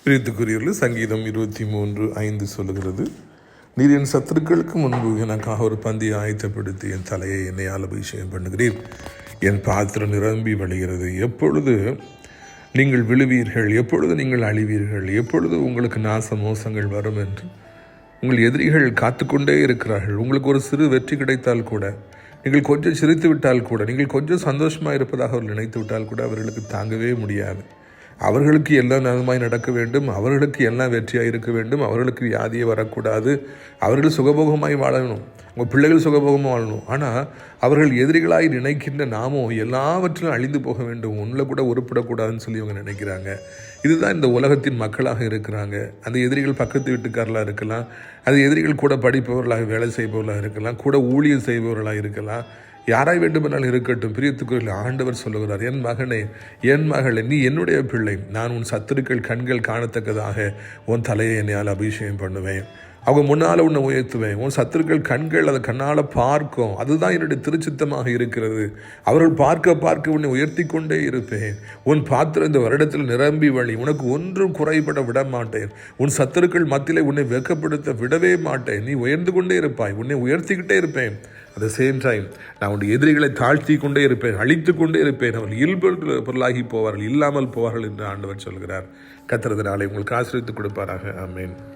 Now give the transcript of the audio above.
பிரியத்துக்குரியவர்கள், சங்கீதம் 23:5 சொல்லுகிறது, நீர் என் சத்துருக்களுக்கு முன்பு எனக்காக ஒரு பந்தியை ஆயத்தப்படுத்தி என் தலையை என்னையால் அபிஷேகம் பண்ணுகிறீர். என் பாத்திரம் நிரம்பி வழிகிறது. எப்பொழுது நீங்கள் விழுவீர்கள், எப்பொழுது நீங்கள் அழிவீர்கள், எப்பொழுது உங்களுக்கு நாச மோசங்கள் வரும் என்று உங்கள் எதிரிகள் காத்து கொண்டே இருக்கிறார்கள். உங்களுக்கு ஒரு சிறு வெற்றி கிடைத்தால் கூட, நீங்கள் கொஞ்சம் சிரித்து விட்டால் கூட, நீங்கள் கொஞ்சம் சந்தோஷமாக இருப்பதாக அவர்கள் நினைத்து விட்டால் கூட அவர்களுக்கு தாங்கவே முடியாது. அவர்களுக்கு எல்லாம் நலமாய் நடக்க வேண்டும், அவர்களுக்கு எல்லாம் வெற்றியாக இருக்க வேண்டும், அவர்களுக்கு வியாதியே வரக்கூடாது, அவர்கள் சுகபோகமாய் வாழணும், உங்கள் பிள்ளைகள் சுகபோகமாக வாழணும். ஆனால் அவர்கள் எதிரிகளாய் நினைக்கின்ற நாமோ எல்லாவற்றிலும் அழிந்து போக வேண்டும், ஒன்றில் கூட உருப்பிடக்கூடாதுன்னு சொல்லி அவங்க நினைக்கிறாங்க. இதுதான் இந்த உலகத்தின் மக்களாக இருக்கிறாங்க. அந்த எதிரிகள் பக்கத்து வீட்டுக்காரர்களாக இருக்கலாம், அந்த எதிரிகள் கூட படிப்பவர்களாக வேலை செய்பவர்களாக இருக்கலாம், கூட ஊழியர் செய்பவர்களாக இருக்கலாம், யாராய் வேண்டுமென்றால் இருக்கட்டும். பிரியத்துக்குரிய ஆண்டவர் சொல்லுகிறார், என் மகனே, என் மகளே, நீ என்னுடைய பிள்ளை. நான் உன் சத்துருக்கள் கண்கள் காணத்தக்கதாக உன் தலையை என்னையால் அபிஷேகம் பண்ணுவேன். அவங்க முன்னால் உன்னை உயர்த்துவேன். உன் சத்துருக்கள் கண்கள் அதை கண்ணால் பார்க்கும். அதுதான் என்னுடைய திருச்சித்தமாக இருக்கிறது. அவர்கள் பார்க்க பார்க்க உன்னை உயர்த்தி கொண்டே இருப்பேன். உன் பாத்திரம் இந்த வருடத்தில் நிரம்பி வழி. உனக்கு ஒன்றும் குறைபட விட மாட்டேன். உன் சத்துருக்கள் மத்தியிலே உன்னை வெட்கப்படுத்த விடவே மாட்டேன். நீ உயர்ந்து கொண்டே இருப்பாய், உன்னை உயர்த்திக்கிட்டே இருப்பேன். அட் த சேம் டைம் நான் உன்னுடைய எதிரிகளை தாழ்த்தி கொண்டே இருப்பேன், அழித்து கொண்டே இருப்பேன். அவர்கள் இயல்பொருளாகி போவார்கள், இல்லாமல் போவார்கள் என்று ஆண்டவர் சொல்கிறார். கர்த்தர் நாளை உங்களுக்கு ஆசீர்வதித்து கொடுப்பாராக. ஆமென்.